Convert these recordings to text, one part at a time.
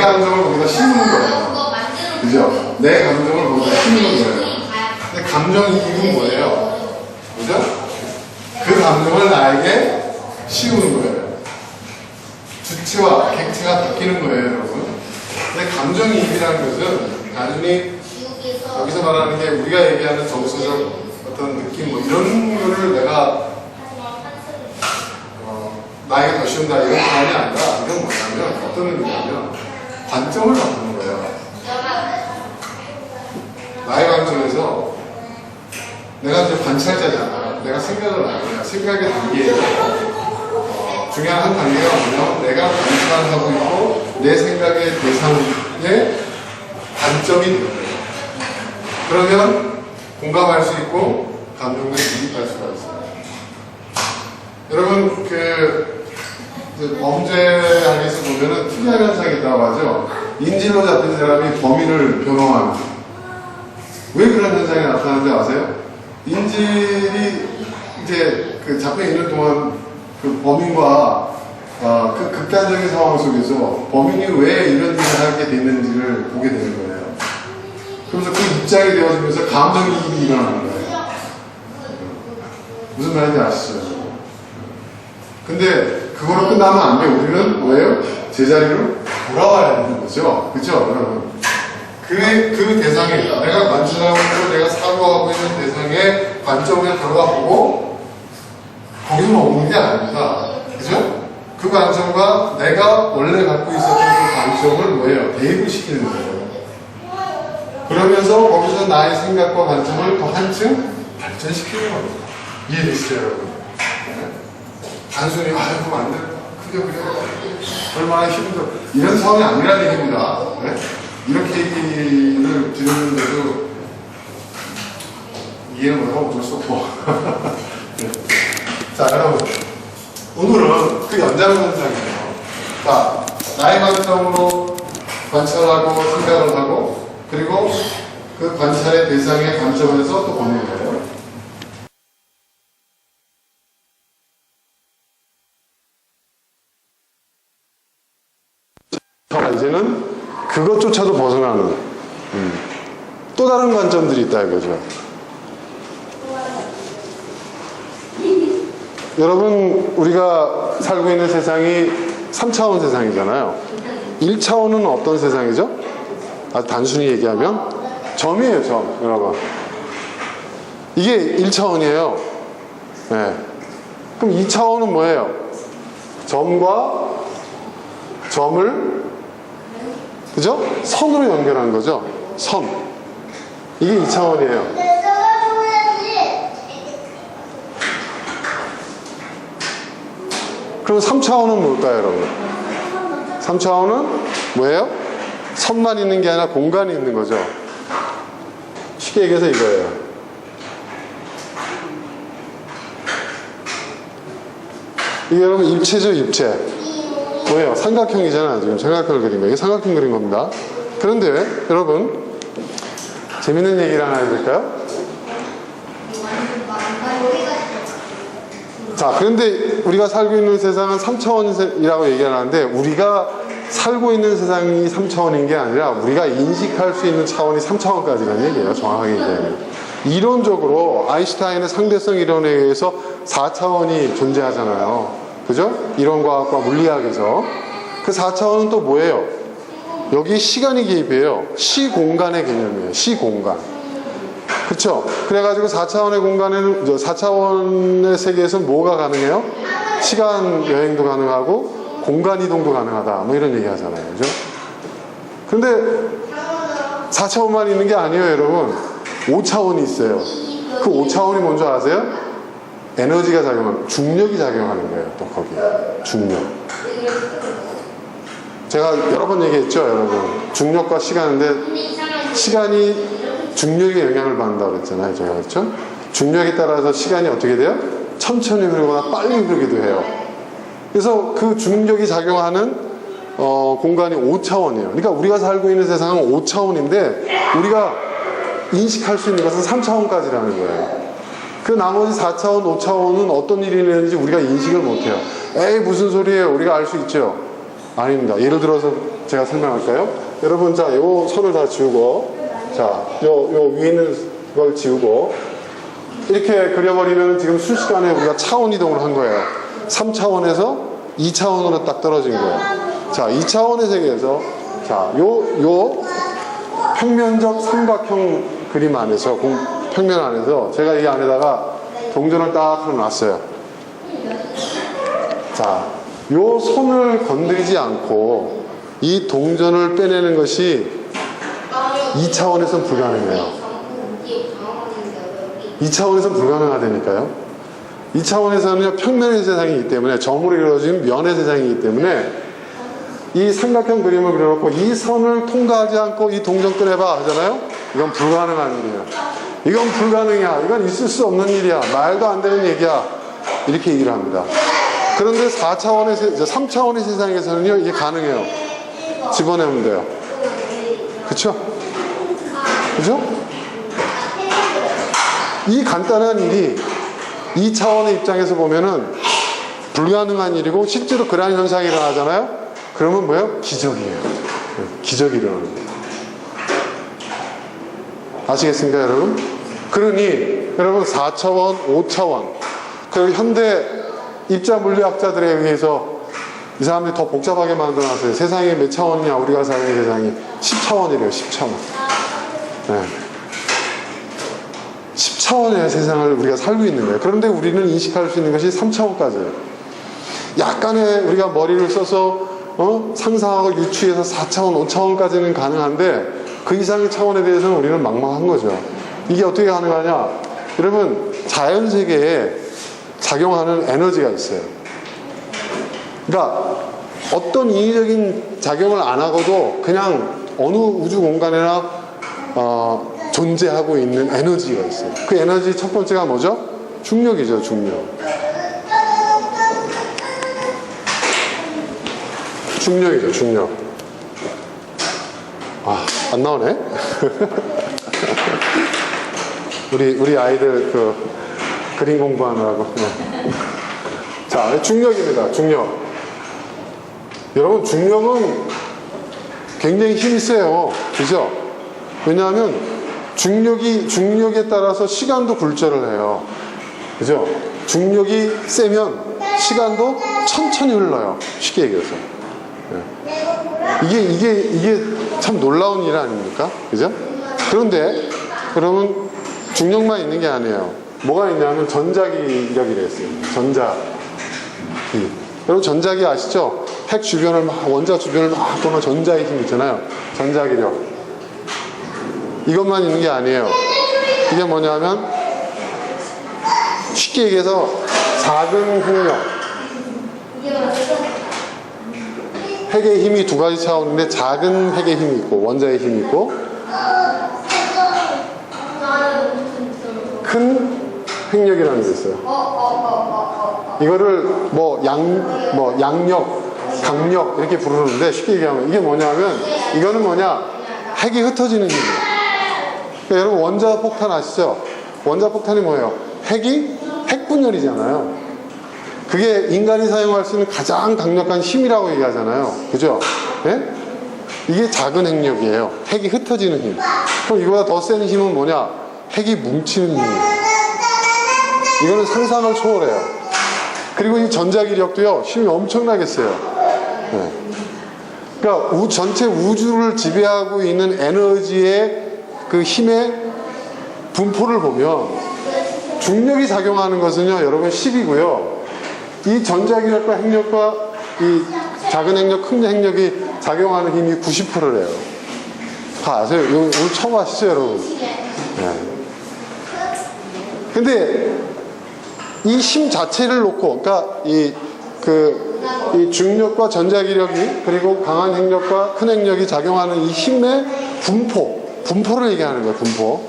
감정을 거기다 심는 거예요. 그죠? 내 감정을 거기다 심는 거예요. 근데 감정이익은 뭐예요? 그죠? 그 감정을 나에게 씌우는 거예요. 주체와 객체가 바뀌는 거예요, 여러분. 근데 감정이익이라는 것은 단순히 여기서 말하는 게 우리가 얘기하는 정서적 어떤 느낌 뭐 이런 거를 내가 나에게 더 씌운다 이런 표현이 아니라 이건 뭐냐면 어떤 의미냐면 관점을 바꾸는 거예요. 나의 관점에서 내가 이제 관찰자잖아. 내가 생각을 하는 거야. 생각의 단계에 중요한 한 단계가 뭐냐면 내가 관찰하고 있고 내 생각의 대상의 관점이 되는 거예요. 그러면 공감할 수 있고 감정을 이입할 수가 있어요. 여러분 범죄학에서 보면은 특이한 현상이 있다고 하죠. 인질로 잡힌 사람이 범인을 변호하는. 왜 그런 현상이 나타나는지 아세요? 인질이 이제 잡혀 있는 동안 그 범인과 그 극단적인 상황 속에서 범인이 왜 이런 일을 하게 됐는지를 보게 되는 거예요. 그러면서 그 입장이 되어지면서 감정이입이 일어나는 거예요. 무슨 말인지 아시죠? 근데 그거로 끝나면 안 돼요. 우리는 뭐예요? 제자리로 돌아와야 되는 거죠. 그쵸? 여러분? 그 대상에, 내가 관찰하고 있고 내가 사고하고 있는 대상의 관점에 들어가 보고 거기서 머무는 게 아닙니다. 그죠? 그 관점과 내가 원래 갖고 있었던 그 관점을 뭐예요? 대입을 시키는 거예요. 그러면서 거기서 나의 생각과 관점을 더 한층 발전시키는 겁니다. 이해되시죠, 여러분? 네? 단순히, 그럼 안 돼. 그래. 얼마나 힘들어. 이런 상황이 아니라는 얘기입니다. 네? 이렇게 얘기를 드리는데도 이해는 못하고 어쩔 수 없고. 네. 자, 여러분. 오늘은 그 연장선상이에요. 자, 나의 관점으로 관찰하고 생각을 하고 그리고 그 관찰의 대상의 관점에서 또 보는 거예요. 이제는 그것조차도 벗어나는 또 다른 관점들이 있다 이거죠. 여러분, 우리가 살고 있는 세상이 3차원 세상이잖아요. 1차원은 어떤 세상이죠? 아주 단순히 얘기하면 점이에요, 점. 여러분, 이게 1차원이에요. 네. 그럼 2차원은 뭐예요? 점과 점을, 그죠? 선으로 연결하는 거죠. 선. 이게 2차원이에요. 그럼 3차원은 뭘까요, 여러분? 3차원은 뭐예요? 선만 있는 게 아니라 공간이 있는 거죠. 쉽게 얘기해서 이거예요. 이게 여러분 입체죠, 입체. 뭐예요? 삼각형이잖아요. 지금 삼각형을 그린 거예요. 이게 삼각형 그린 겁니다. 그런데 여러분, 재밌는 얘기를 하나 해줄까요? 자, 그런데 우리가 살고 있는 세상은 3차원이라고 얘기하는데 우리가 살고 있는 세상이 3차원인 게 아니라 우리가 인식할 수 있는 차원이 3차원까지라는 얘기예요. 정확하게 얘기하면. 이론적으로 아인슈타인의 상대성 이론에 의해서 4차원이 존재하잖아요. 그죠? 이론과학과 물리학에서. 그 4차원은 또 뭐예요? 여기 시간이 개입해요. 시공간의 개념이에요. 시공간. 그렇죠? 그래가지고 4차원의 공간에는 4차원의 세계에서는 뭐가 가능해요? 시간 여행도 가능하고 공간 이동도 가능하다. 뭐 이런 얘기 하잖아요. 그죠? 근데 4차원만 있는 게 아니에요, 여러분. 5차원이 있어요. 그 5차원이 뭔지 아세요? 에너지가 작용하는, 중력이 작용하는 거예요. 또 거기에. 중력. 제가 여러 번 얘기했죠, 여러분. 중력과 시간인데 시간이 중력의 영향을 받는다고 그랬잖아요, 제가. 그렇죠? 중력에 따라서 시간이 어떻게 돼요? 천천히 흐르거나 빨리 흐르기도 해요. 그래서 그 중력이 작용하는 공간이 5차원이에요. 그러니까 우리가 살고 있는 세상은 5차원인데 우리가 인식할 수 있는 것은 3차원까지라는 거예요. 그 나머지 4차원, 5차원은 어떤 일이 있는지 우리가 인식을 못해요. 에이, 무슨 소리예요? 우리가 알 수 있죠. 아닙니다. 예를 들어서 제가 설명할까요? 여러분, 자, 요 선을 다 지우고, 자, 요 위에 있는 걸 지우고, 이렇게 그려버리면 지금 순식간에 우리가 차원 이동을 한 거예요. 3차원에서 2차원으로 딱 떨어진 거예요. 자, 2차원의 세계에서, 자, 요 평면적 삼각형 그림 안에서, 평면 안에서 제가 이 안에다가 동전을 딱 놨어요. 자, 요 손을 건드리지 않고 이 동전을 빼내는 것이 2차원에서는 불가능해요. 2차원에서는 불가능하다니까요. 2차원에서는 평면의 세상이기 때문에, 점으로 이루어진 면의 세상이기 때문에 이 삼각형 그림을 그려놓고 이 선을 통과하지 않고 이 동전 꺼내봐 하잖아요. 이건 불가능한 일이에요. 이건 불가능이야. 이건 있을 수 없는 일이야. 말도 안 되는 얘기야. 이렇게 얘기를 합니다. 그런데 3차원의 세상에서는요, 이게 가능해요. 집어내면 돼요. 그쵸? 그죠? 이 간단한 일이 2차원의 입장에서 보면은 불가능한 일이고, 실제로 그러한 현상이 일어나잖아요? 그러면 뭐예요? 기적이에요. 기적이 일어나는 거예요. 아시겠습니까, 여러분? 그러니, 여러분, 4차원, 5차원, 그리고 현대 입자 물리학자들에 의해서 이 사람들이 더 복잡하게 만들어놨어요. 세상이 몇 차원이냐, 우리가 사는 세상이 10차원이래요, 10차원. 네. 10차원의 세상을 우리가 살고 있는 거예요. 그런데 우리는 인식할 수 있는 것이 3차원까지예요. 약간의 우리가 머리를 써서 상상하고 유추해서 4차원, 5차원까지는 가능한데 그 이상의 차원에 대해서는 우리는 막막한 거죠. 이게 어떻게 가능하냐? 여러분, 자연세계에 작용하는 에너지가 있어요. 그러니까 어떤 인위적인 작용을 안 하고도 그냥 어느 우주 공간에나 존재하고 있는 에너지가 있어요. 그 에너지 첫 번째가 뭐죠? 중력이죠, 중력. 중력이죠, 중력. 아, 안 나오네? 우리 아이들 그림 공부하느라고. 네. 자, 중력입니다, 중력. 여러분, 중력은 굉장히 힘이 세요. 그죠? 왜냐하면 중력에 따라서 시간도 굴절을 해요. 그죠? 중력이 세면 시간도 천천히 흘러요. 쉽게 얘기해서. 네. 이게 참 놀라운 일 아닙니까? 그죠? 그런데, 그러면 중력만 있는 게 아니에요. 뭐가 있냐면 전자기력이라 했어요. 전자기. 여러분, 전자기 아시죠? 핵 주변을 원자 주변을 막 도는 전자의 힘 있잖아요. 전자기력. 이것만 있는 게 아니에요. 이게 뭐냐면, 쉽게 얘기해서 작은 핵력. 핵의 힘이 두 가지 차원인데, 작은 핵의 힘이 있고, 원자의 힘이 있고, 큰 핵력이라는 게 있어요. 이거를 양력, 강력 이렇게 부르는데, 쉽게 얘기하면 이게 뭐냐면, 이거는 뭐냐, 핵이 흩어지는 힘이에요. 그러니까 여러분, 원자폭탄 아시죠? 원자폭탄이 뭐예요? 핵분열이잖아요. 그게 인간이 사용할 수 있는 가장 강력한 힘이라고 얘기하잖아요. 그죠? 네? 이게 작은 핵력이에요. 핵이 흩어지는 힘. 그럼 이거보다 더 센 힘은 뭐냐? 핵이 뭉치는 힘이에요. 이거는 상상을 초월해요. 그리고 이 전자기력도요, 힘이 엄청나게 세요. 네. 그러니까 전체 우주를 지배하고 있는 에너지의 그 힘의 분포를 보면 중력이 작용하는 것은요, 여러분 10이고요. 이 전자기력과 핵력과 이 작은 핵력, 큰 핵력이 작용하는 힘이 90%래요. 다 아세요? 오늘 처음 아시죠, 여러분? 네. 근데 이 힘 자체를 놓고, 그러니까 이 중력과 전자기력이, 그리고 강한 핵력과 큰 핵력이 작용하는 이 힘의 분포를 얘기하는 거예요, 분포.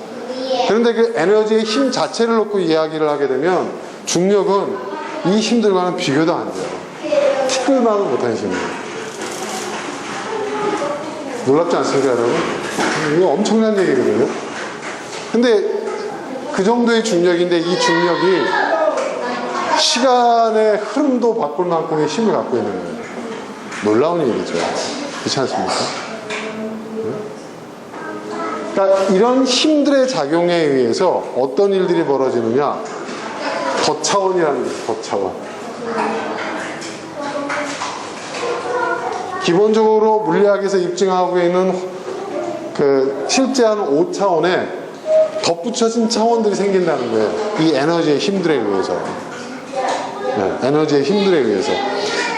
그런데 그 에너지의 힘 자체를 놓고 이야기를 하게 되면 중력은 이 힘들과는 비교도 안 돼요. 티끌만은 못하는 힘이에요. 놀랍지 않습니까, 여러분? 이거 엄청난 얘기거든요. 근데 그 정도의 중력인데, 이 중력이 시간의 흐름도 바꿀 만큼의 힘을 갖고 있는 거예요. 놀라운 일이죠. 그렇지 않습니까? 그러니까 이런 힘들의 작용에 의해서 어떤 일들이 벌어지느냐, 덧차원이라는 게 있어요. 덧차원. 기본적으로 물리학에서 입증하고 있는 그 실제한 5차원에 덧붙여진 차원들이 생긴다는 거예요. 이 에너지의 힘들에 의해서. 네, 에너지의 힘들에 의해서.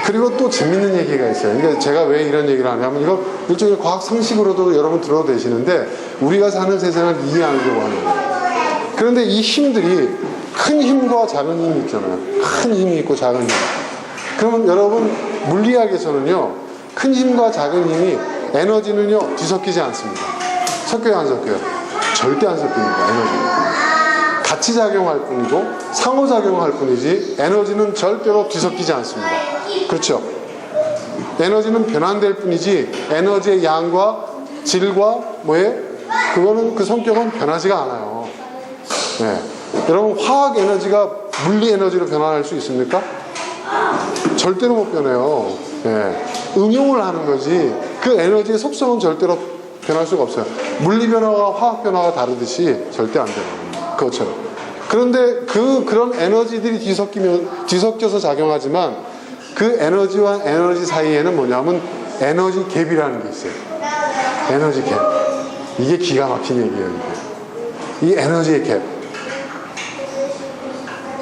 그리고 또 재밌는 얘기가 있어요. 그러니까 제가 왜 이런 얘기를 하냐면, 이거 일종의 과학 상식으로도 여러분 들어도 되시는데, 우리가 사는 세상을 이해하려고 하는 거예요. 그런데 이 힘들이 큰 힘과 작은 힘이 있잖아요. 큰 힘이 있고 작은 힘. 그러면 여러분, 물리학에서는요, 큰 힘과 작은 힘이, 에너지는요 뒤섞이지 않습니다. 섞여요, 안 섞여요? 절대 안 섞입니다. 에너지는 같이 작용할 뿐이고 상호작용할 뿐이지, 에너지는 절대로 뒤섞이지 않습니다. 그렇죠? 에너지는 변환될 뿐이지, 에너지의 양과 질과 그거는, 그 성격은 변하지가 않아요. 네. 여러분, 화학 에너지가 물리 에너지로 변환할 수 있습니까? 절대로 못 변해요. 네. 응용을 하는 거지, 그 에너지의 속성은 절대로 변할 수가 없어요. 물리 변화와 화학 변화가 다르듯이 절대 안 돼요. 그것처럼. 그런데 그런 에너지들이 뒤섞여서 작용하지만, 그 에너지와 에너지 사이에는 뭐냐면 에너지 갭이라는 게 있어요. 에너지 갭. 이게 기가 막힌 얘기예요. 이게. 이 에너지의 갭.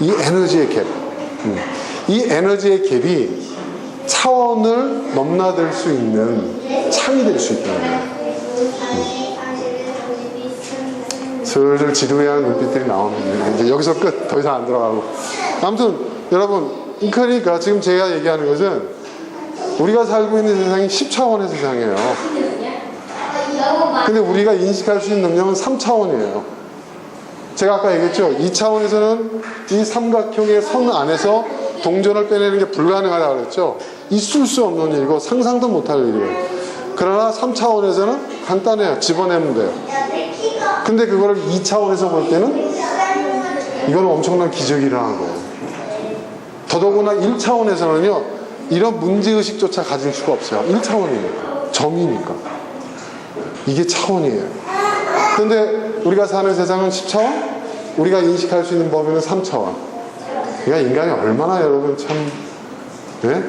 이 에너지의 갭. 이 에너지의 갭이 차원을 넘나들 수 있는 창이 될 수 있다는 거예요. 슬슬 지루해하는 눈빛들이 나오는데, 이제 여기서 끝. 더 이상 안 들어가고. 아무튼 여러분, 그러니까 지금 제가 얘기하는 것은, 우리가 살고 있는 세상이 10차원의 세상이에요. 근데 우리가 인식할 수 있는 능력은 3차원이에요. 제가 아까 얘기했죠. 2차원에서는 이 삼각형의 선 안에서 동전을 빼내는 게 불가능하다고 그랬죠. 있을 수 없는 일이고 상상도 못할 일이에요. 그러나 3차원에서는 간단해요. 집어내면 돼요. 근데 그거를 2차원에서 볼 때는 이건 엄청난 기적이 일어난 거예요. 더더구나 1차원에서는요, 이런 문제의식조차 가질 수가 없어요. 1차원이니까. 점이니까. 이게 차원이에요. 근데 우리가 사는 세상은 10차원? 우리가 인식할 수 있는 범위는 3차원. 그러니까 인간이 얼마나 여러분 참, 네?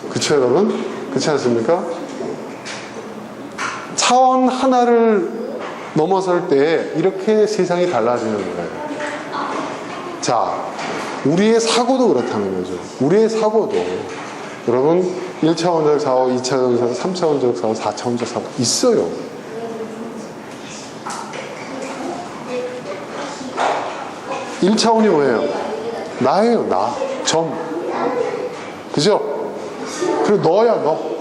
그쵸 여러분? 그렇지 않습니까? 차원 하나를 넘어설 때 이렇게 세상이 달라지는 거예요. 자, 우리의 사고도 그렇다는 거죠. 우리의 사고도. 여러분, 1차원적 사고, 2차원적 사고, 3차원적 사고, 4차원적 사고 있어요. 일 차원이 뭐예요? 나예요, 나. 점. 그죠? 그리고 너야, 너.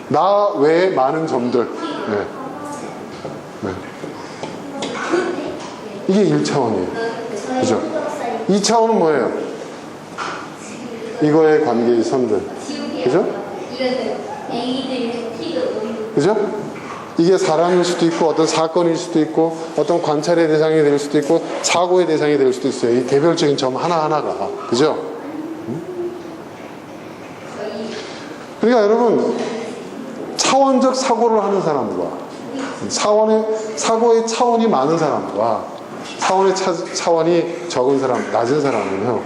나 외에 많은 점들. 네. 네. 이게 1차원이에요. 그죠? 2차원은 뭐예요? 이거의 관계의 선들. 그죠? 그죠? 이게 사람일 수도 있고, 어떤 사건일 수도 있고, 어떤 관찰의 대상이 될 수도 있고, 사고의 대상이 될 수도 있어요. 이 개별적인 점 하나하나가. 그죠? 그러니까 여러분, 차원적 사고를 하는 사람과, 사고의 차원이 많은 사람과, 차원이 적은 사람, 낮은 사람은요,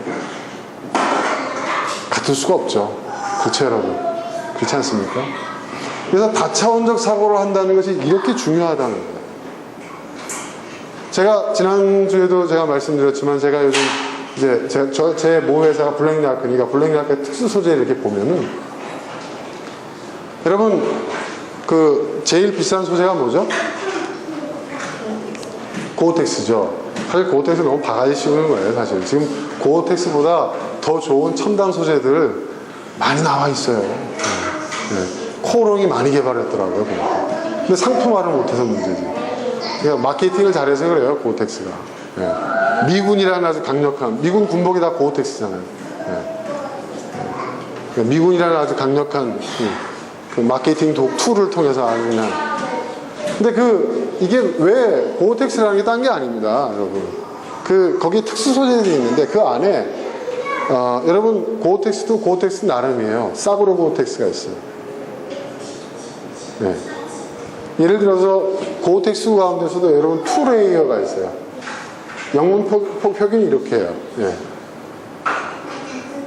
같을 수가 없죠. 그렇죠, 여러분? 그렇지 않습니까? 그래서 다차원적 사고를 한다는 것이 이렇게 중요하다는 거예요. 제가 지난주에도 제가 말씀드렸지만, 제가 요즘 이제 제 모 회사가 블랙야크니까 블랙야크 특수 소재를 이렇게 보면은, 여러분 그 제일 비싼 소재가 뭐죠? 고어텍스죠. 사실 고어텍스 너무 바가지 씌우는 거예요. 사실 지금 고어텍스보다 더 좋은 첨단 소재들 많이 나와 있어요. 네. 코오롱이 많이 개발했더라고요. 보니까. 근데 상품화를 못해서 문제지. 그러니까 마케팅을 잘해서 그래요. 고어텍스가. 네. 미군이라는 아주 강력한, 미군 군복이 다 고어텍스잖아요. 네. 그러니까 미군이라는 아주 강력한 그 마케팅 툴을 통해서 아주 그냥. 근데 이게 왜 고어텍스라는 게 딴 게 아닙니다, 여러분. 거기에 특수 소재들이 있는데 그 안에 여러분 고어텍스도 고어텍스 나름이에요. 싸구려 고어텍스가 있어요. 네. 예를 들어서 고어텍스 가운데서도 여러분 투 레이어가 있어요. 영문 표기는 이렇게 해요. 네.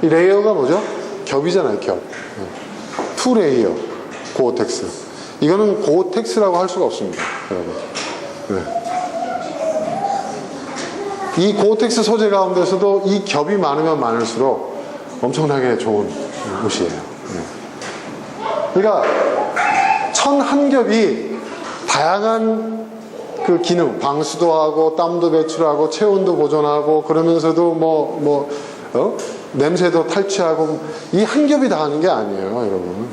이 레이어가 뭐죠? 겹이잖아요, 겹. 네. 투 레이어 고어텍스. 이거는 고어텍스라고 할 수가 없습니다, 여러분. 네. 이 고어텍스 소재 가운데서도 이 겹이 많으면 많을수록 엄청나게 좋은 옷이에요. 네. 그러니까 천 한 겹이 다양한 그 기능, 방수도 하고 땀도 배출하고 체온도 보존하고 그러면서도 냄새도 탈취하고 이 한 겹이 다 하는 게 아니에요, 여러분.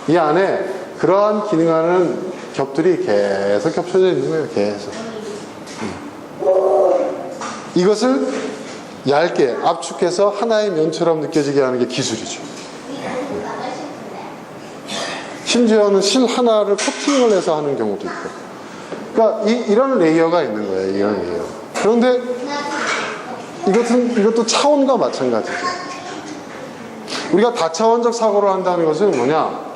이 안에 그러한 기능하는 겹들이 계속 겹쳐져 있는 거예요, 계속. 이것을 얇게 압축해서 하나의 면처럼 느껴지게 하는 게 기술이죠. 심지어는 실 하나를 코팅을 해서 하는 경우도 있고. 그러니까 이런 레이어가 있는 거예요, 이런 레이어. 그런데 이것도 차원과 마찬가지죠. 우리가 다차원적 사고를 한다는 것은 뭐냐?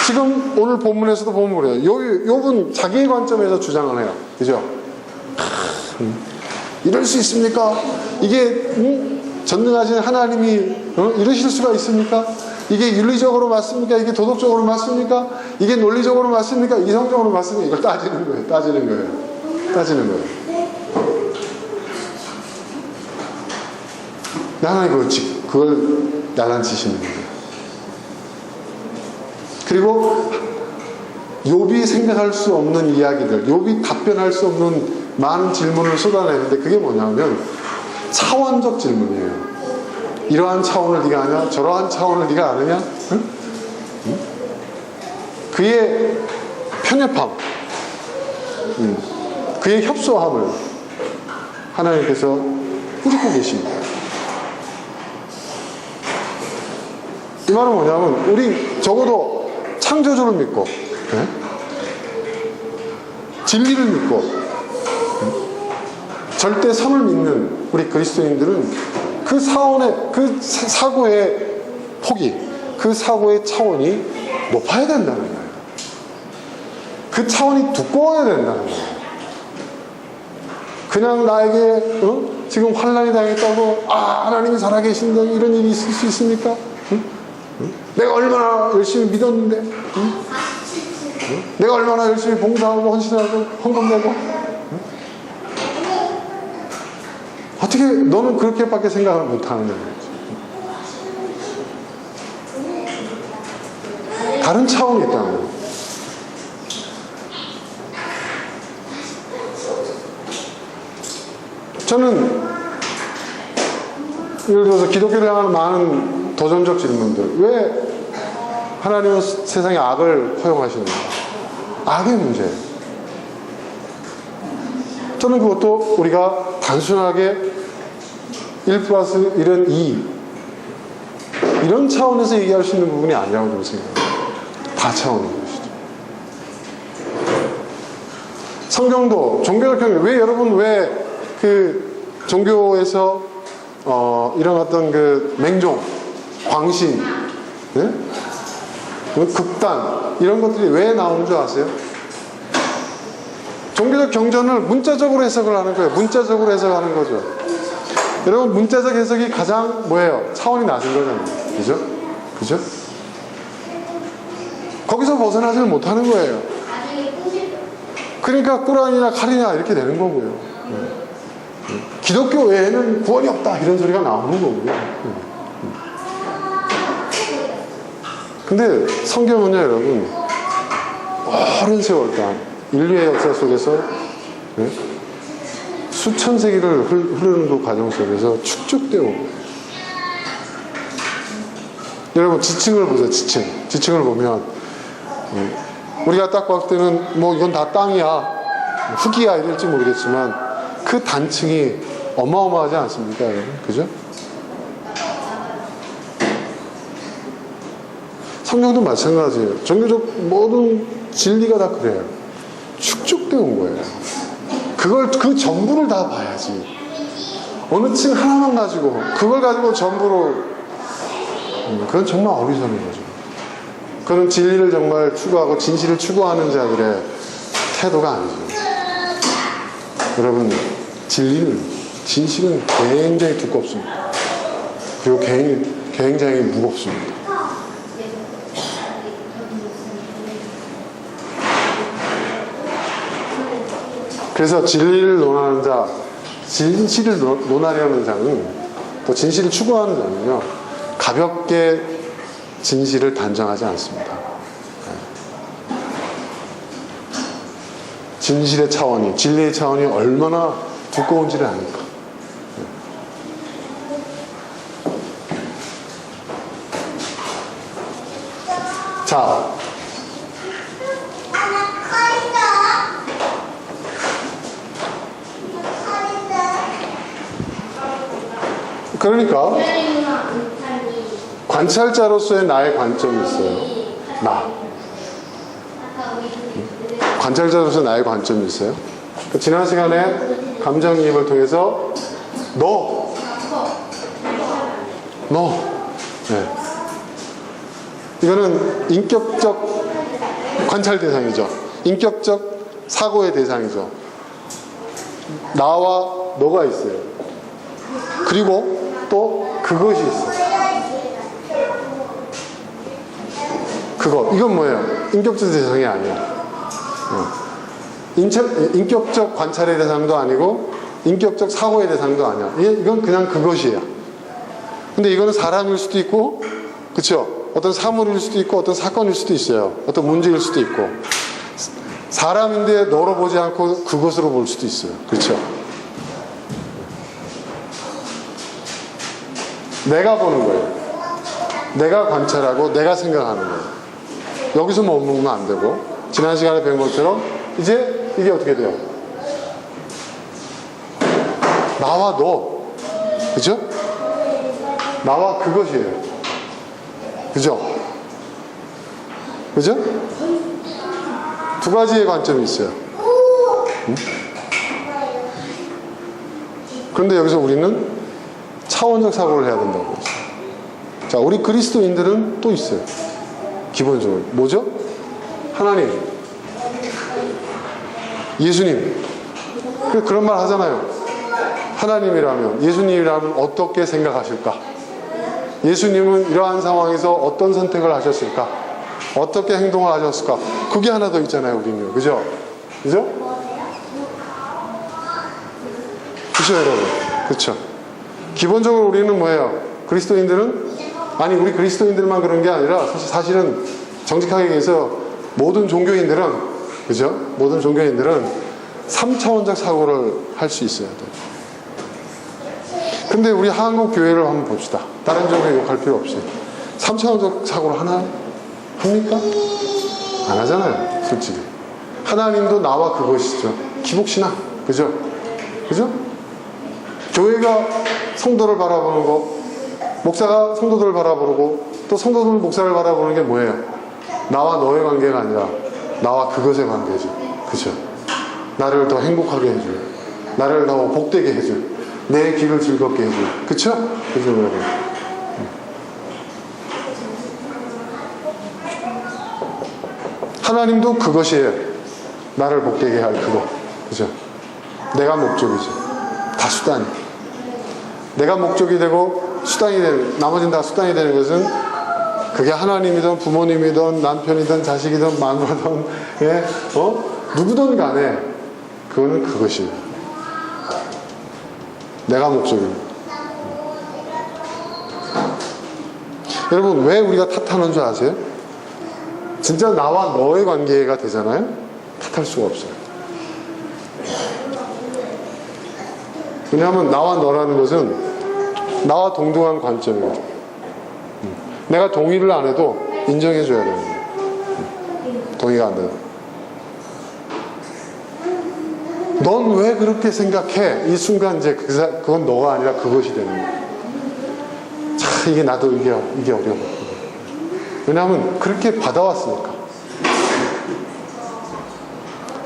지금 오늘 본문에서도 보면 그래요. 욥은 자기의 관점에서 주장을 해요. 그죠? 이럴 수 있습니까? 이게 전능하신 하나님이 이러실 수가 있습니까? 이게 윤리적으로 맞습니까? 이게 도덕적으로 맞습니까? 이게 논리적으로 맞습니까? 이성적으로 맞습니까? 이걸 따지는 거예요. 따지는 거예요. 하나님 그걸 야단치시는 거예요. 그리고 욥이 생각할 수 없는 이야기들, 욥이 답변할 수 없는 많은 질문을 쏟아내는데 그게 뭐냐면 차원적 질문이에요. 이러한 차원을 네가 아냐? 저러한 차원을 네가 아느냐? 응? 응? 그의 편협함, 그의 협소함을 하나님께서 꾸짖고 계십니다. 이 말은 뭐냐면 우리 적어도 창조주를 믿고 진리를 믿고 절대 선을 믿는 우리 그리스도인들은 그 사고의 폭이, 그 사고의 차원이 높아야 된다는 거예요. 그 차원이 두꺼워야 된다는 거예요. 그냥 나에게 지금 환난이 당했다고 하나님이 살아계신다 이런 일이 있을 수 있습니까? 내가 얼마나 열심히 믿었는데, 내가 얼마나 열심히 봉사하고 헌신하고 헌금내고, 어떻게 너는 그렇게밖에 생각을 못하는 거예요? 다른 차원이 있다는 거예요. 저는 예를 들어서 기독교를 향하는 많은 도전적 질문들, 왜 하나님은 세상에 악을 허용하시는가? 악의 문제예요. 저는 그것도 우리가 단순하게 1+1은 2 이런 차원에서 얘기할 수 있는 부분이 아니라고 저는 생각합니다. 다차원인 것이죠. 성경도 종교적 경계, 여러분 그 종교에서 이런 어떤 그 맹종, 광신, 네? 극단 이런 것들이 왜 나오는 줄 아세요? 종교적 경전을 문자적으로 해석을 하는 거예요. 문자적으로 해석하는 거죠. 여러분 문자적 해석이 가장 뭐예요? 차원이 낮은 거잖아요. 그죠? 거기서 벗어나지를 못하는 거예요. 그러니까 꾸란이나 칼이나 이렇게 되는 거고요. 기독교 외에는 구원이 없다 이런 소리가 나오는 거고요. 근데 성경은요, 여러분, 오랜 세월 동안 인류의 역사 속에서 수천 세기를 흐르는 그 과정 속에서 축적되어 온 거예요. 여러분 지층을 보세요. 지층을 보면 우리가 딱 봤을 때는 뭐 이건 다 땅이야, 흙이야 이럴지 모르겠지만 그 단층이 어마어마하지 않습니까, 여러분? 그죠? 성경도 마찬가지예요. 종교적 모든 진리가 다 그래요. 축적되어 온 거예요. 그 전부를 다 봐야지 어느 층 하나만 가지고 그걸 가지고 전부로 그건 정말 어리석은 거죠. 그런 진리를 정말 추구하고 진실을 추구하는 자들의 태도가 아니죠. 여러분, 진실은 굉장히 두껍습니다. 그리고 굉장히 무겁습니다. 그래서 진리를 논하는 자, 진실을 논하려는 자는, 또 진실을 추구하는 자는요, 가볍게 진실을 단정하지 않습니다. 진실의 차원이, 진리의 차원이 얼마나 두꺼운지를 아니까. 자, 그러니까 관찰자로서의 나의 관점이 있어요. 관찰자로서 나의 관점이 있어요. 지난 시간에 감정이입을 통해서 너. 네. 이거는 인격적 관찰 대상이죠. 인격적 사고의 대상이죠. 나와 너가 있어요. 그리고 또 그것이 있어요. 이건 뭐예요? 인격적 대상이 아니야. 인격적 관찰의 대상도 아니고 인격적 사고의 대상도 아니야. 이건 그냥 그것이에요. 근데 이거는 사람일 수도 있고, 그렇죠? 어떤 사물일 수도 있고, 어떤 사건일 수도 있어요. 어떤 문제일 수도 있고. 사람인데 너로 보지 않고 그것으로 볼 수도 있어요. 그렇죠? 내가 보는 거예요. 내가 관찰하고 내가 생각하는 거예요. 여기서 머무르면 안 되고, 지난 시간에 배운 것처럼 이제 이게 어떻게 돼요? 나와 너, 그죠? 나와 그것이에요. 그죠? 그죠? 두 가지의 관점이 있어요. 응? 그런데 여기서 우리는 차원적 사고를 해야 된다고 했어요. 자, 우리 그리스도인들은 또 있어요. 기본적으로. 뭐죠? 하나님, 예수님. 그런 말 하잖아요. 하나님이라면, 예수님이라면 어떻게 생각하실까? 예수님은 이러한 상황에서 어떤 선택을 하셨을까? 어떻게 행동을 하셨을까? 그게 하나 더 있잖아요, 우리는. 그죠? 그죠? 그죠, 여러분? 그쵸? 기본적으로 우리는 뭐예요? 그리스도인들은, 아니, 우리 그리스도인들만 그런 게 아니라, 사실은 정직하게 얘기해서 모든 종교인들은, 그죠? 모든 종교인들은 3차원적 사고를 할 수 있어야 돼요. 근데 우리 한국 교회를 한번 봅시다. 다른 종교 욕할 필요 없이. 3차원적 사고를 합니까? 안 하잖아요, 솔직히. 하나님도 나와 그것이죠. 기복신앙. 그죠? 그죠? 교회가 성도를 바라보는 거, 목사가 성도들을 바라보고, 또 성도들 목사를 바라보는 게 뭐예요? 나와 너의 관계가 아니라 나와 그것의 관계죠. 그죠? 나를 더 행복하게 해줄, 나를 더 복되게 해줄, 내 길을 즐겁게 해줄. 그쵸? 그죠, 여러분? 하나님도 그것이에요. 나를 복되게 할 그거. 그죠? 내가 목적이죠. 다 수단이. 내가 목적이 되고 수단이 되는, 나머지는 다 수단이 되는 것은 그게 하나님이든 부모님이든 남편이든 자식이든 마누라든 누구든 간에 그거는 그것이에요. 내가 목적입니다. 여러분, 왜 우리가 탓하는 줄 아세요? 진짜 나와 너의 관계가 되잖아요? 탓할 수가 없어요. 왜냐하면 나와 너라는 것은 나와 동등한 관점이거든. 내가 동의를 안 해도 인정해줘야 되는 거예요. 동의가 안 돼도. 넌 왜 그렇게 생각해? 이 순간 이제 그건 너가 아니라 그것이 되는 거야. 참, 이게 나도 이게 어려워. 왜냐하면 그렇게 받아왔으니까.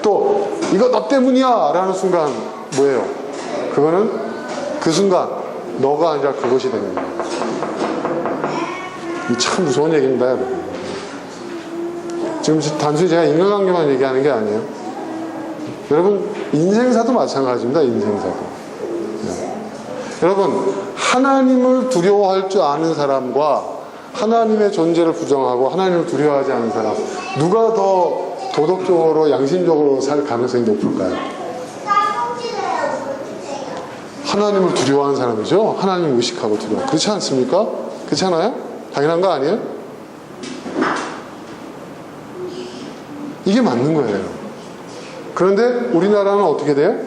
또 이거 너 때문이야 라는 순간 뭐예요? 그거는 그 순간 너가 아니라 그것이 되는 거야. 이 참 무서운 얘기입니다, 여러분. 지금 단순히 제가 인간관계만 얘기하는 게 아니에요. 여러분, 인생사도 마찬가지입니다. 인생사도. 네. 여러분, 하나님을 두려워할 줄 아는 사람과 하나님의 존재를 부정하고 하나님을 두려워하지 않는 사람, 누가 더 도덕적으로 양심적으로 살 가능성이 높을까요? 하나님을 두려워하는 사람이죠. 하나님을 의식하고 두려워. 그렇지 않습니까? 그렇지 않아요? 당연한 거 아니에요? 이게 맞는 거예요. 그런데 우리나라는 어떻게 돼요?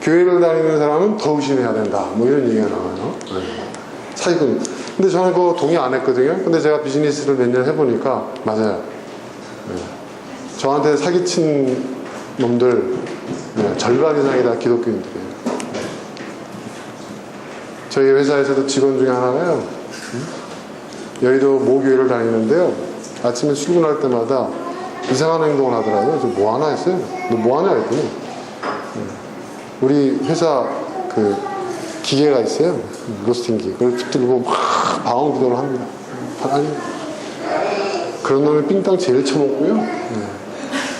교회를 다니는 사람은 더 의심해야 된다. 뭐 이런 얘기가 나와요. 네. 사기꾼. 근데 저는 그거 동의 안 했거든요. 근데 제가 비즈니스를 몇 년 해보니까 맞아요. 네. 저한테 사기친 놈들 네, 절반 이상이 다 기독교인들이에요. 저희 회사에서도 직원 중에 하나가요. 여의도 모교회를 다니는데요. 아침에 출근할 때마다 이상한 행동을 하더라고요. 저 뭐 하나 했어요? 너 뭐 하냐 했더니 우리 회사 그 기계가 있어요. 로스팅 기계. 그걸 붙들고 막 방언 기도를 합니다. 아니, 그런 놈이 삥땅 제일 쳐먹고요. 네.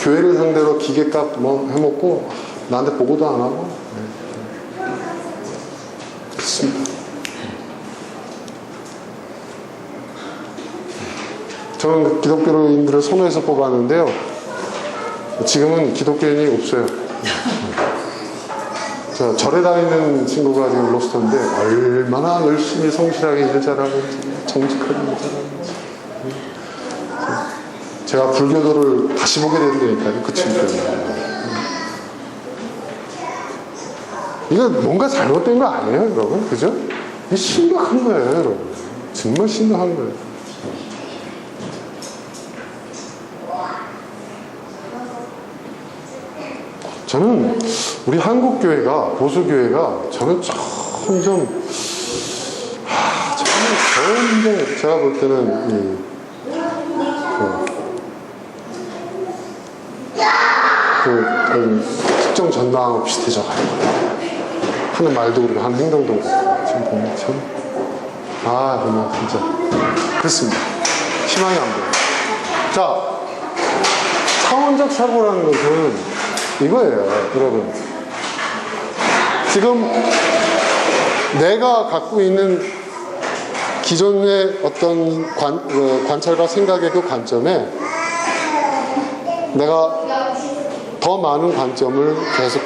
교회를 상대로 기계값 뭐 해먹고 나한테 보고도 안 하고. 네. 그렇습니다. 저는 기독교인들을 선호해서 뽑았는데요. 지금은 기독교인이 없어요. 저 절에 다니는 친구가 지금 로스터인데 얼마나 열심히 성실하게 일 잘하고 정직하게 일 잘하고. 제가 불교도를 다시 보게 된다니까요. 그 친구들. 이거 뭔가 잘못된 거 아니에요, 여러분? 그죠? 이게 심각한 거예요, 여러분. 정말 심각한 거예요. 저는 우리 한국교회가, 보수교회가 저는 점점 제가 볼 때는 특정 전당하고 비슷해져가지고 하는 말도 그렇고 하는 행동도 그렇고 지금 보면 참 정말 진짜 그렇습니다. 희망이 안 보여요. 자, 차원적 사고라는 것은 이거예요, 여러분. 지금 내가 갖고 있는 기존의 어떤 관찰과 생각의 그 관점에 내가 더 많은 관점을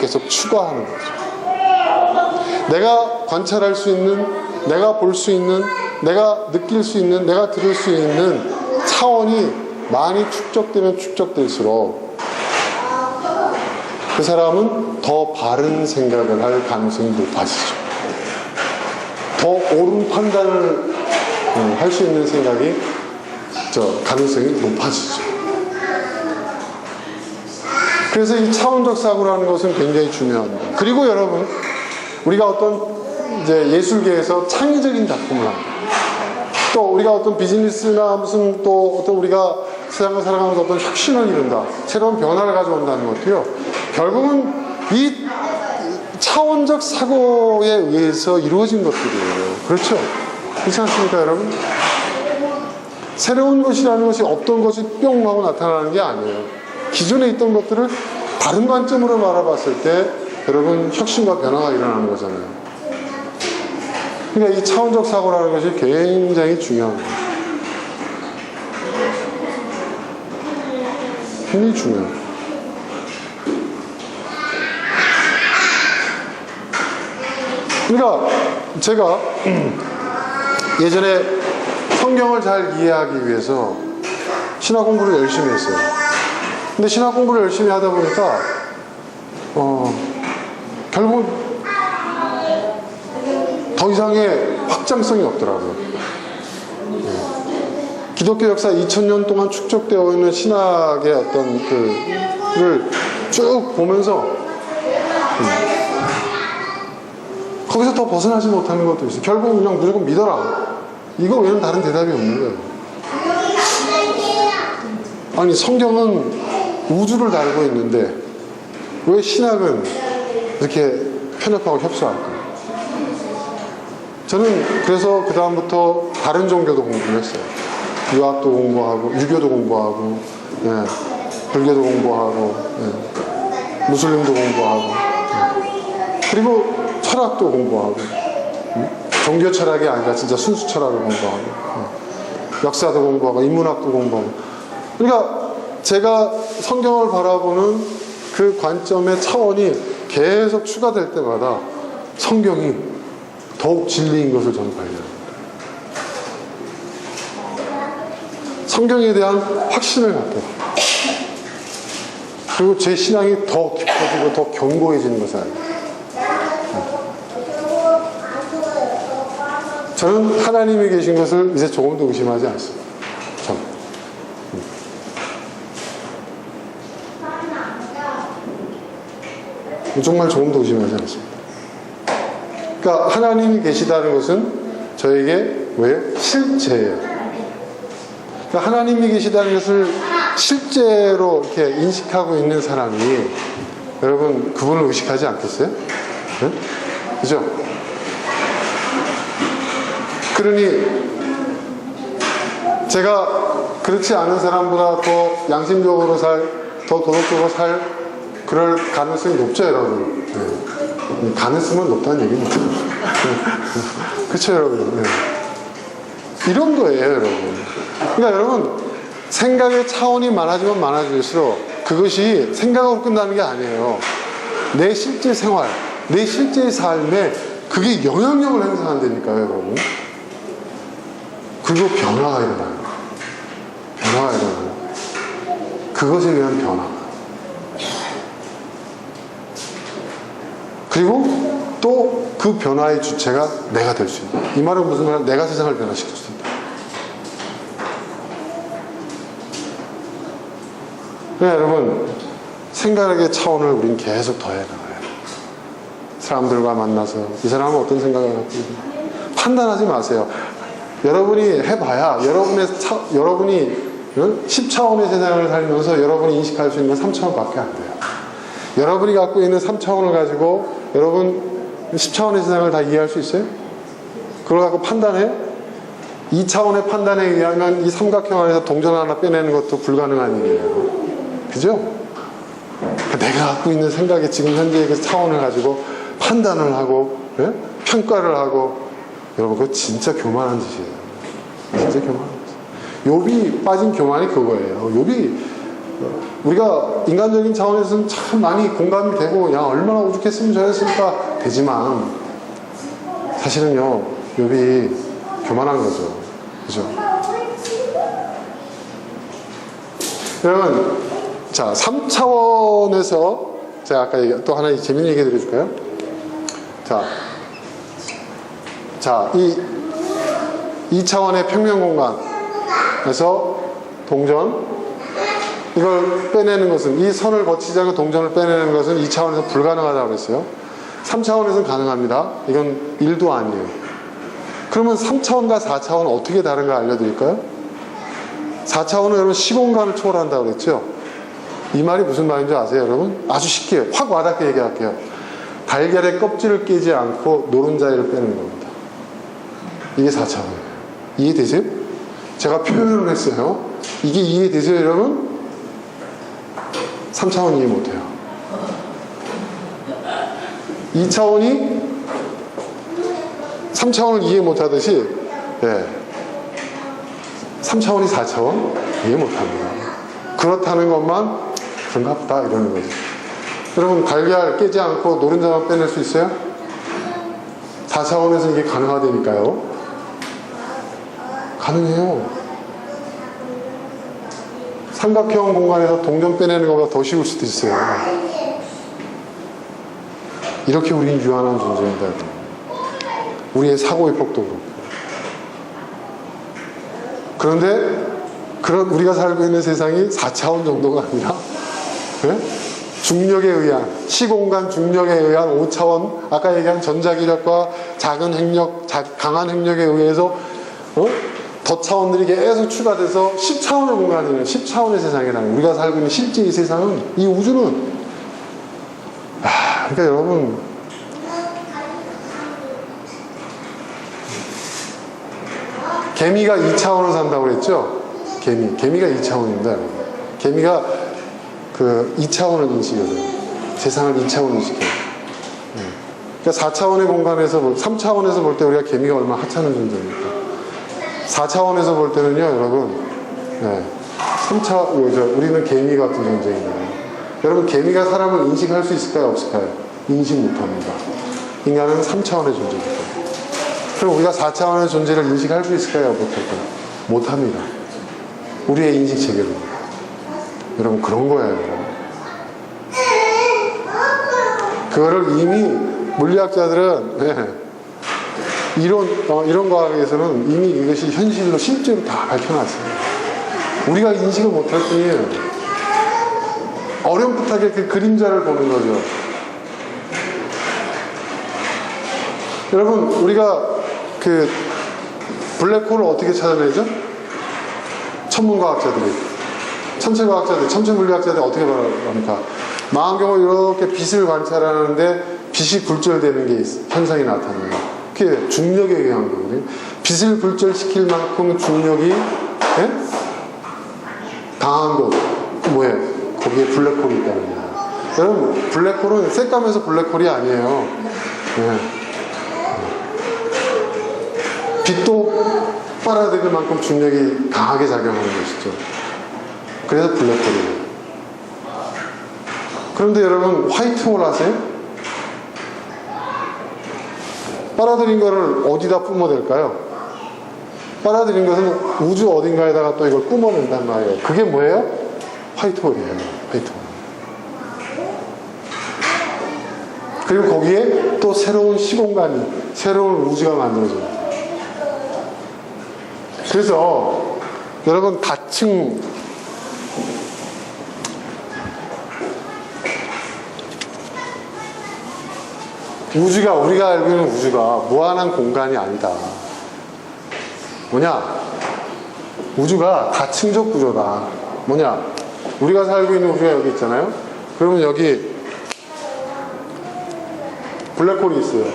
계속 추가하는 거죠. 내가 관찰할 수 있는, 내가 볼 수 있는, 내가 느낄 수 있는, 내가 들을 수 있는 차원이 많이 축적되면 축적될수록 그 사람은 더 바른 생각을 할 가능성이 높아지죠. 더 옳은 판단을 할 수 있는 생각이 가능성이 높아지죠. 그래서 이 차원적 사고라는 것은 굉장히 중요합니다. 그리고 여러분, 우리가 어떤 이제 예술계에서 창의적인 작품을 합니다. 또 우리가 어떤 비즈니스나 무슨 또 어떤 우리가 세상을 살아가면서 어떤 혁신을 이룬다, 새로운 변화를 가져온다는 것도요, 결국은 이 차원적 사고에 의해서 이루어진 것들이에요. 그렇죠? 그렇지 않습니까, 여러분? 새로운 것이라는 것이 없던 것이 뿅 하고 나타나는 게 아니에요. 기존에 있던 것들을 다른 관점으로 바라봤을 때 여러분 혁신과 변화가 일어나는 거잖아요. 그러니까 이 차원적 사고라는 것이 굉장히 중요한 거예요. 굉장히 중요해요. 그러니까 제가 예전에 성경을 잘 이해하기 위해서 신학 공부를 열심히 했어요. 근데 신학 공부를 열심히 하다 보니까 결국 더 이상의 확장성이 없더라고요. 기독교 역사 2000년 동안 축적되어 있는 신학의 어떤 그를 쭉 보면서 거기서 더 벗어나지 못하는 것도 있어요. 결국 그냥 무조건 믿어라. 이거 외에는 다른 대답이 없는 거예요. 아니, 성경은 우주를 달고 있는데 왜 신학은 이렇게 편협하고 협소할까? 저는 그래서 그 다음부터 다른 종교도 공부를 했어요. 유학도 공부하고, 유교도 공부하고, 예, 불교도 공부하고, 예, 무슬림도 공부하고, 예, 그리고 철학도 공부하고, 종교 철학이 아니라 진짜 순수 철학을 공부하고, 예, 역사도 공부하고, 인문학도 공부하고. 그러니까 제가 성경을 바라보는 그 관점의 차원이 계속 추가될 때마다 성경이 더욱 진리인 것을 저는 발견합니다. 성경에 대한 확신을 갖고, 그리고 제 신앙이 더 깊어지고 더 견고해지는 것을 알고, 저는 하나님이 계신 것을 이제 조금도 의심하지 않습니다. 저는. 정말 조금도 의심하지 않습니다. 그러니까 하나님이 계시다는 것은 저에게 왜? 실제예요. 그러니까 하나님이 계시다는 것을 실제로 이렇게 인식하고 있는 사람이, 여러분 그분을 의식하지 않겠어요? 네? 그죠? 그러니 제가 그렇지 않은 사람보다 더 양심적으로 더 도덕적으로 그럴 가능성이 높죠, 여러분. 네. 가능성은 높다는 얘기입니다. 그렇죠, 여러분. 네. 이런 거예요, 여러분. 그러니까 여러분, 생각의 차원이 많아지면 많아질수록 그것이 생각으로 끝나는 게 아니에요. 내 실제 생활, 내 실제 삶에 그게 영향력을 행사한다니까요, 여러분. 그리고 변화가 일어나요. 변화가 일어나요. 그것에 대한 변화. 그리고 또 그 변화의 주체가 내가 될 수 있다. 이 말은 무슨 말이야? 내가 세상을 변화시킬 수 있다. 네, 여러분, 생각의 차원을 우린 계속 더해나가요. 사람들과 만나서 이 사람은 어떤 생각을 갖고 있나, 판단하지 마세요. 여러분이 해봐야 여러분이 10차원의 세상을 살면서 여러분이 인식할 수 있는 건 3차원밖에 안 돼요. 여러분이 갖고 있는 3차원을 가지고 여러분 10차원의 세상을 다 이해할 수 있어요? 그걸 갖고 판단해? 2차원의 판단에 의하면 이 삼각형 안에서 동전 하나 빼내는 것도 불가능한 일이에요. 그죠? 내가 갖고 있는 생각의 지금 현재의 그 차원을 가지고 판단을 하고, 예? 평가를 하고, 여러분 그거 진짜 교만한 짓이에요. 진짜 교만한 짓. 욥이 빠진 교만이 그거예요. 욥이 우리가 인간적인 차원에서는 참 많이 공감이 되고, 야 얼마나 오죽했으면 저랬을까 되지만 사실은요, 욥이 교만한 거죠. 그죠? 여러분, 자 3차원에서 제가 아까 또 하나 재밌는 얘기 드려줄까요? 자, 이 2차원의 평면 공간에서 동전, 이걸 빼내는 것은, 이 선을 거치지 않고 동전을 빼내는 것은 2차원에서 불가능하다고 그랬어요. 3차원에서는 가능합니다. 이건 1도 아니에요. 그러면 3차원과 4차원은 어떻게 다른가 알려드릴까요? 4차원은 여러분 시공간을 초월한다고 그랬죠? 이 말이 무슨 말인지 아세요, 여러분? 아주 쉽게, 확 와닿게 얘기할게요. 달걀의 껍질을 깨지 않고 노른자를 빼는 겁니다. 이게 4차원이에요. 이해되세요? 제가 표현을 했어요. 이게 이해되세요, 여러분? 3차원 이해 못해요. 2차원이 3차원을 이해 못하듯이, 네, 3차원이 4차원 이해 못합니다. 그렇다는 것만 그런가 보다 이러는 거죠. 여러분, 달걀 깨지 않고 노른자만 빼낼 수 있어요? 4차원에서 이게 가능하다니까요. 가능해요. 삼각형 공간에서 동전 빼내는 것보다 더 쉬울 수도 있어요. 이렇게 우리는 유한한 존재입니다. 우리의 사고의 폭도 그렇고. 그런데 우리가 살고 있는 세상이 4차원 정도가 아니라, 네? 중력에 의한, 시공간 중력에 의한 5차원, 아까 얘기한 전자기력과 작은 핵력, 강한 핵력에 의해서 더 차원들이 계속 추가돼서 10차원의 공간이에요. 10차원의 세상이라는, 우리가 살고 있는 실제 이 세상은, 이 우주는, 그러니까 여러분, 개미가 2차원을 산다고 그랬죠? 개미가 2차원입니다. 개미가 그 2차원을 인식해요. 세상을 2차원 인식해요. 그러니까 4차원의 공간에서 3차원에서 볼 때 우리가 개미가 얼마나 하찮은 존재입니까? 4차원에서 볼 때는요, 여러분, 3차, 우리는 개미 같은 존재입니다. 여러분, 개미가 사람을 인식할 수 있을까요? 없을까요? 인식 못합니다. 인간은 3차원의 존재입니다. 그럼 우리가 4차원의 존재를 인식할 수 있을까요? 못할까요? 못합니다. 우리의 인식 체계입니다. 여러분, 그런 거예요. 그거를 이미 물리학자들은 이론 과학에서는 이미 이것이 현실로 실제로 다 밝혀놨어요. 우리가 인식을 못할 뿐이에요. 어렴풋하게 그 그림자를 보는 거죠. 여러분, 우리가 그 블랙홀을 어떻게 찾아내죠? 천문과학자들이, 천체과학자들, 천체물리학자들이 어떻게 말합니까? 망원경을 이렇게 빛을 관찰하는데 빛이 굴절되는 게 현상이 나타나요. 그게 중력에 의한 거거든요. 빛을 굴절시킬 만큼 중력이 강한 것, 뭐예요? 거기에 블랙홀이 있다는 거예요. 여러분, 블랙홀은 새까면서 블랙홀이 아니에요. 빛도 빨아들일 만큼 중력이 강하게 작용하는 것이죠. 그래서 블랙홀이에요. 그런데 여러분, 화이트홀 아세요? 빨아들인 거를 어디다 뿜어댈까요? 빨아들인 것은 우주 어딘가에다가 또 이걸 뿜어낸단 말이에요. 그게 뭐예요? 화이트홀이에요. 화이트홀. 그리고 거기에 또 새로운 시공간이, 새로운 우주가 만들어져요. 그래서 여러분, 다층 우주가, 우리가 알고 있는 우주가 무한한 공간이 아니다. 뭐냐? 우주가 다층적 구조다. 뭐냐? 우리가 살고 있는 우주가 여기 있잖아요. 그러면 여기 블랙홀이 있어요.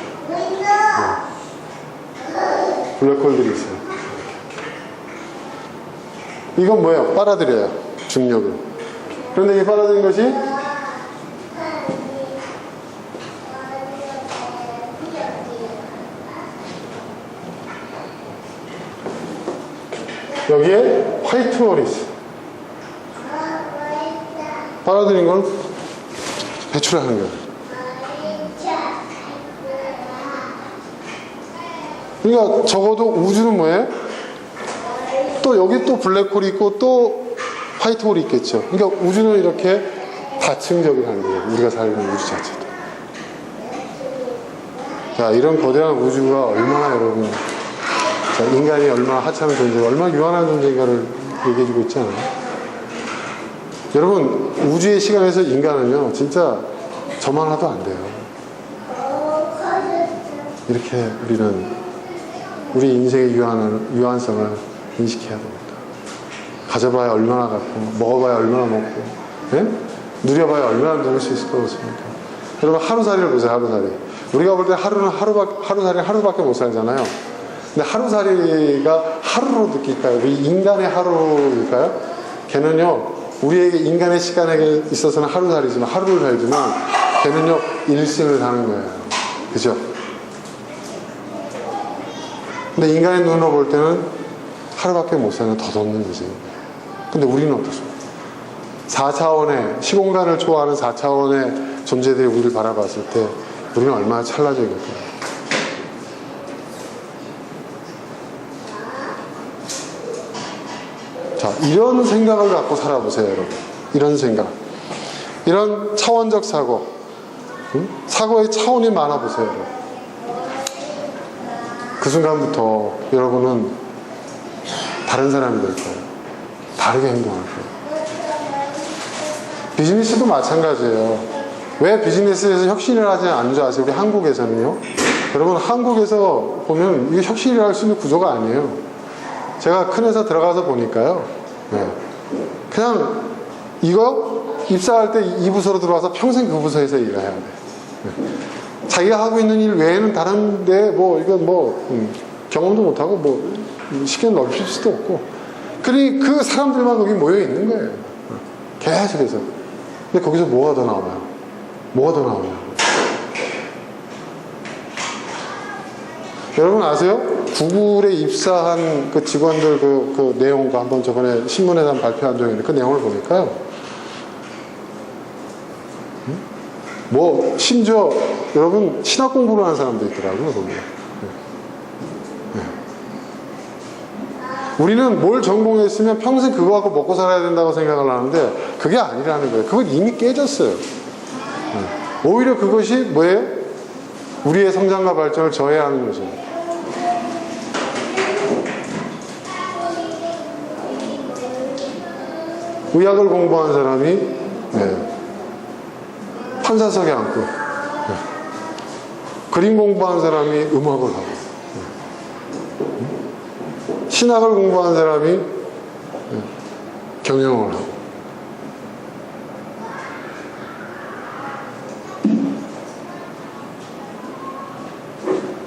블랙홀들이 있어요. 이건 뭐예요? 빨아들여요. 중력을. 그런데 이 빨아들인 것이 여기에 화이트홀이 있어요. 빨아들인 걸 배출하는 거예요. 그러니까 적어도 우주는 뭐예요? 또 여기 또 블랙홀이 있고 또 화이트홀이 있겠죠. 그러니까 우주는 이렇게 다층적이라는 거예요. 우리가 살고 있는 우주 자체도. 자, 이런 거대한 우주가 얼마나 여러분, 자, 인간이 얼마나 하찮은 존재가, 얼마나 유한한 존재인가를 얘기해주고 있지 않아요? 여러분, 우주의 시간에서 인간은요, 진짜 저만 하도 안 돼요. 이렇게 우리는 우리 인생의 유한성을 인식해야 됩니다. 가져봐야 얼마나 갖고, 먹어봐야 얼마나 먹고, 누려봐야 얼마나 누릴 수 있을 것 같습니까? 여러분, 하루살이를 보세요. 하루살이. 우리가 볼 때 하루는 하루살이 하루밖에 못 살잖아요. 근데 하루살이가 하루로 느낄까요? 우리 인간의 하루일까요? 걔는요, 우리에게 인간의 시간에 있어서는 하루살이지만, 하루를 살지만, 걔는요, 일생을 사는 거예요. 그죠? 근데 인간의 눈으로 볼 때는 하루밖에 못 사는 덧없는 인생입니다. 근데 우리는 어떻습니까? 4차원의, 시공간을 초월하는 4차원의 존재들이 우리를 바라봤을 때, 우리는 얼마나 찰나적일까요? 자, 이런 생각을 갖고 살아보세요, 여러분. 이런 생각. 이런 차원적 사고. 사고의 차원이 많아보세요, 여러분. 그 순간부터 여러분은 다른 사람이 될 거예요. 다르게 행동할 거예요. 비즈니스도 마찬가지예요. 왜 비즈니스에서 혁신을 하지 않는 줄 아세요? 우리 한국에서는요. 여러분, 한국에서 보면 이게 혁신을 할 수 있는 구조가 아니에요. 제가 큰 회사 들어가서 보니까요. 그냥 이거 입사할 때 이 부서로 들어와서 평생 그 부서에서 일을 해야 돼. 자기가 하고 있는 일 외에는 다른데 뭐 이건 뭐 경험도 못하고 뭐 시간 넓힐 수도 없고. 그러니 그 사람들만 거기 모여 있는 거예요. 계속해서. 근데 거기서 뭐가 더 나와요? 뭐가 더 나와요? 여러분 아세요? 구글에 입사한 그 직원들 그 내용과 한번 저번에 신문에서 한 발표한 적이 있는데 그 내용을 보니까요. 뭐 심지어 여러분 신학 공부를 하는 사람도 있더라고요. 거기에. 우리는 뭘 전공했으면 평생 그거 갖고 먹고 살아야 된다고 생각을 하는데 그게 아니라는 거예요. 그건 이미 깨졌어요. 오히려 그것이 뭐예요? 우리의 성장과 발전을 저해하는 거죠. 의학을 공부한 사람이 판사석에 앉고 그림 공부한 사람이 음악을 하고 신학을 공부한 사람이 경영을 하고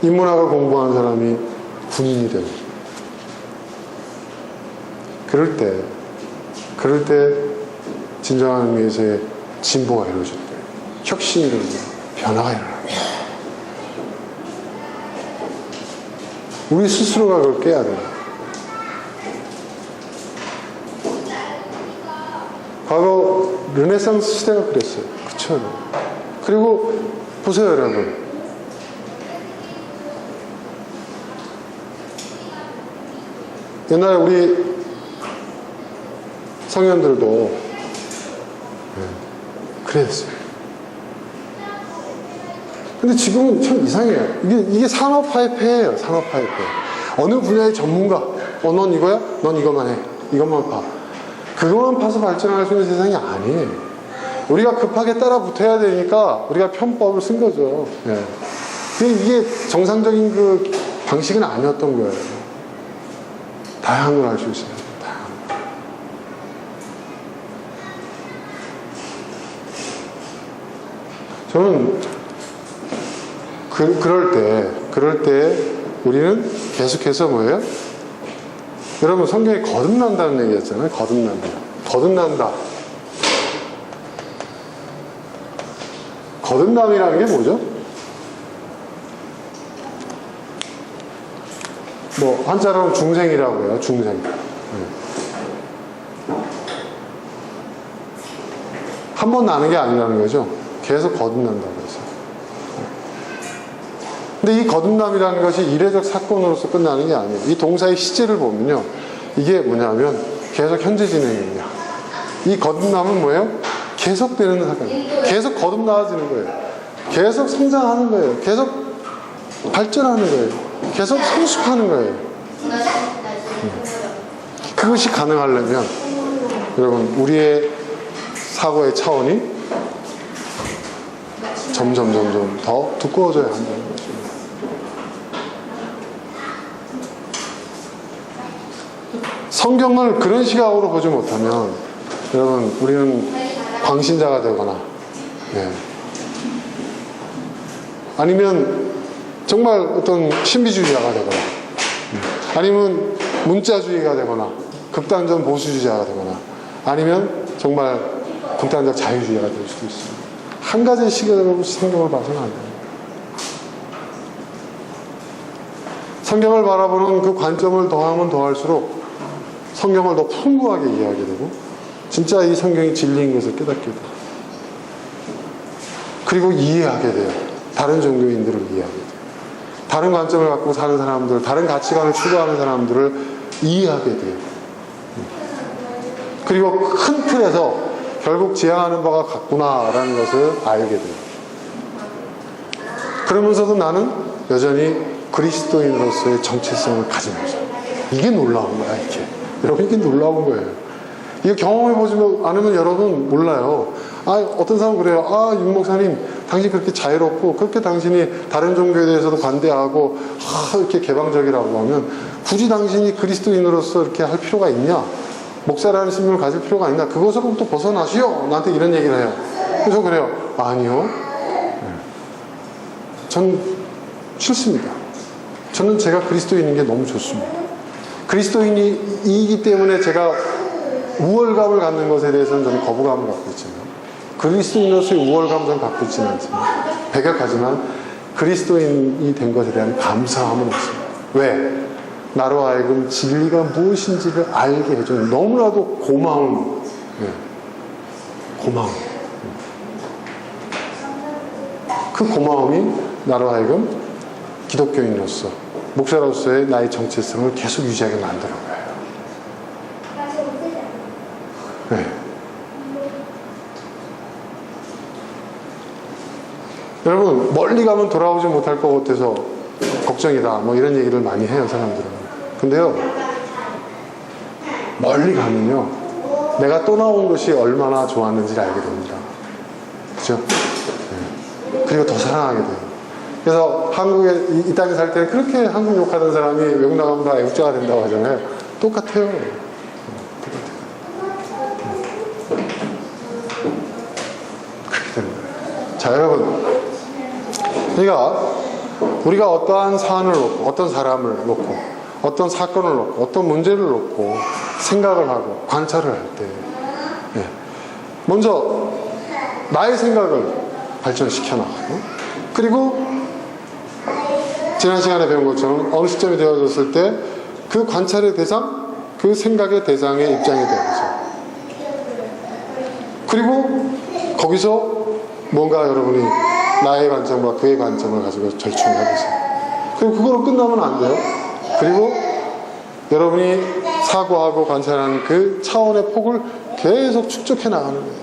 인문학을 공부한 사람이 군인이 되고 그럴 때 진정한 의미에서의 진보가 이루어질 때 혁신이 일어나고 변화가 일어나고 우리 스스로가 그걸 깨야 돼요. 과거 르네상스 시대가 그랬어요. 그쵸? 그리고 보세요 여러분, 옛날에 우리 성현들도 그랬어요. 근데 지금은 참 이상해요. 이게 산업화의 폐예요. 산업화의 폐. 어느 분야의 전문가, 넌 이거야? 넌 이것만 해. 이것만 봐. 그것만 봐서 발전할 수 있는 세상이 아니에요. 우리가 급하게 따라 붙어야 되니까 우리가 편법을 쓴 거죠. 근데 이게 정상적인 그 방식은 아니었던 거예요. 다양한 걸 알 수 있어요. 저는 그럴 때 우리는 계속해서 뭐예요? 여러분 성경에 거듭난다는 얘기였잖아요. 거듭난다. 거듭남이라는 게 뭐죠? 뭐 한자로는 중생이라고 해요. 중생. 한 번 나는 게 아니라는 거죠. 계속 거듭난다고 해서. 근데 이 거듭남이라는 것이 이례적 사건으로서 끝나는 게 아니에요. 이 동사의 시제를 보면요, 이게 뭐냐면 계속 현재 진행입니다. 이 거듭남은 뭐예요? 계속되는 사건이에요. 계속 거듭나아지는 거예요. 계속 성장하는 거예요. 계속 발전하는 거예요. 계속 성숙하는 거예요. 그것이 가능하려면 여러분 우리의 사고의 차원이 점점 더 두꺼워져야 한다는 거죠. 성경을 그런 시각으로 보지 못하면 여러분 우리는 광신자가 되거나 아니면 정말 어떤 신비주의자가 되거나 아니면 문자주의가 되거나 극단적 보수주의자가 되거나 아니면 정말 극단적 자유주의자가 될 수도 있습니다. 한 가지 시각으로 성경을 봐서는 안 돼요. 성경을 바라보는 그 관점을 더하면 더할수록 성경을 더 풍부하게 이해하게 되고 진짜 이 성경이 진리인 것을 깨닫게 돼요. 그리고 이해하게 돼요. 다른 종교인들을 이해하게 돼요. 다른 관점을 갖고 사는 사람들, 다른 가치관을 추구하는 사람들을 이해하게 돼요. 그리고 큰 틀에서 결국 지향하는 바가 같구나라는 것을 알게 돼요. 그러면서도 나는 여전히 그리스도인으로서의 정체성을 가진 거죠. 이게 놀라운 거야, 이게. 여러분, 이게 놀라운 거예요. 이거 경험해보지 않으면 여러분 몰라요. 어떤 사람은 그래요. 윤 목사님, 당신 그렇게 자유롭고, 그렇게 당신이 다른 종교에 대해서도 관대하고, 이렇게 개방적이라고 하면, 굳이 당신이 그리스도인으로서 이렇게 할 필요가 있냐? 목사라는 신분을 가질 필요가 있나? 그것으로부터 벗어나시오! 나한테 이런 얘기를 해요. 그래서 그래요. 아니요. 전 싫습니다. 저는 제가 그리스도인인 게 너무 좋습니다. 그리스도인이기 때문에 제가 우월감을 갖는 것에 대해서는 저는 거부감을 갖고 있지만, 그리스도인으로서의 우월감을 저는 갖고 있지는 않지만, 배격하지만 그리스도인이 된 것에 대한 감사함은 있습니다. 왜? 나로 하여금 진리가 무엇인지를 알게 해주는 너무나도 고마운, 고마움. 그 고마움이 나로 하여금 기독교인으로서, 목사로서의 나의 정체성을 계속 유지하게 만드는 거예요. 네. 여러분, 멀리 가면 돌아오지 못할 것 같아서 걱정이다, 뭐 이런 얘기를 많이 해요, 사람들은. 근데요, 멀리 가면요, 내가 또 나온 것이 얼마나 좋았는지를 알게 됩니다. 그죠? 네. 그리고 더 사랑하게 돼요. 그래서 한국에, 이 땅에 살 때는 그렇게 한국 욕하던 사람이 외국 나가면 다 애국자가 된다고 하잖아요. 똑같아요. 그렇게 되는 거예요. 자, 여러분. 그러니까, 우리가 어떠한 사안을 놓고, 어떤 사람을 놓고, 어떤 사건을 놓고, 어떤 문제를 놓고 생각을 하고 관찰을 할 때, 먼저 나의 생각을 발전시켜 나가고, 그리고 지난 시간에 배운 것처럼 어느 시점이 되어졌을 때 그 관찰의 대상, 그 생각의 대상의 입장이 되어서, 그리고 거기서 뭔가 여러분이 나의 관점과 그의 관점을 가지고 절충을 해보세요. 그리고 그거로 끝나면 안 돼요. 그리고 여러분이 사고하고 관찰하는 그 차원의 폭을 계속 축적해 나가는 거예요.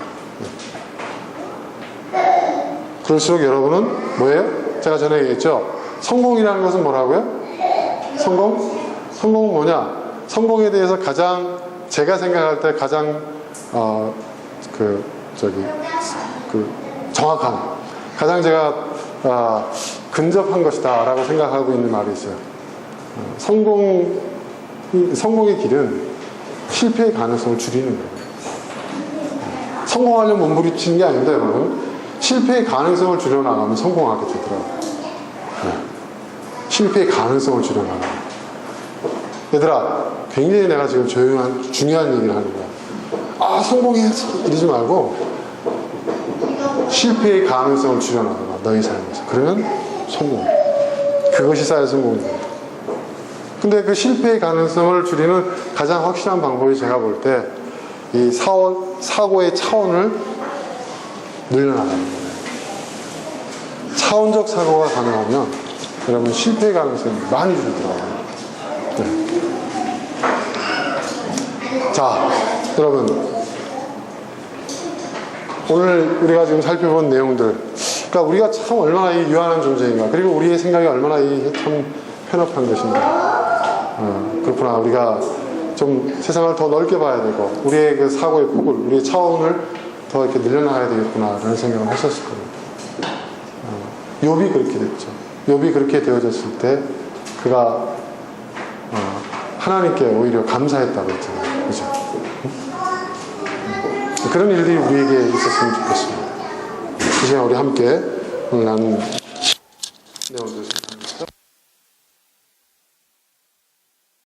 그럴수록 여러분은 뭐예요? 제가 전에 얘기했죠? 성공이라는 것은 뭐라고요? 성공은 뭐냐? 성공에 대해서 가장, 제가 생각할 때 가장 정확한, 가장 제가 근접한 것이다 라고 생각하고 있는 말이 있어요. 성공의 길은 실패의 가능성을 줄이는 거예요. 성공하려면 몸부림치는 게 아닌데, 여러분, 실패의 가능성을 줄여나가면 성공하게 되더라고요. 실패의 가능성을 줄여나가면. 얘들아, 굉장히 내가 지금 중요한 얘기를 하는 거야. 성공해야지 이러지 말고 실패의 가능성을 줄여나가, 너희 삶에서. 그러면 성공. 그것이 쌓여 성공입니다. 근데 그 실패의 가능성을 줄이는 가장 확실한 방법이, 제가 볼 때 이 사고의 차원을 늘려나가는 거예요. 차원적 사고가 가능하면 여러분 실패의 가능성이 많이 줄더라고요. 네. 자, 여러분, 오늘 우리가 지금 살펴본 내용들, 그러니까 우리가 참 얼마나 유한한 존재인가, 그리고 우리의 생각이 얼마나 참 편협한 것인가. 그렇구나, 우리가 좀 세상을 더 넓게 봐야 되고, 우리의 그 사고의 폭을, 우리의 차원을 더 이렇게 늘려나가야 되겠구나 라는 생각을 했었을 겁니다. 욥이 그렇게 됐죠. 욥이 그렇게 되어졌을 때 그가 하나님께 오히려 감사했다고 했잖아요. 그죠? 그런 일들이 우리에게 있었으면 좋겠습니다. 이 시간 우리 함께 오늘 나눈 내용들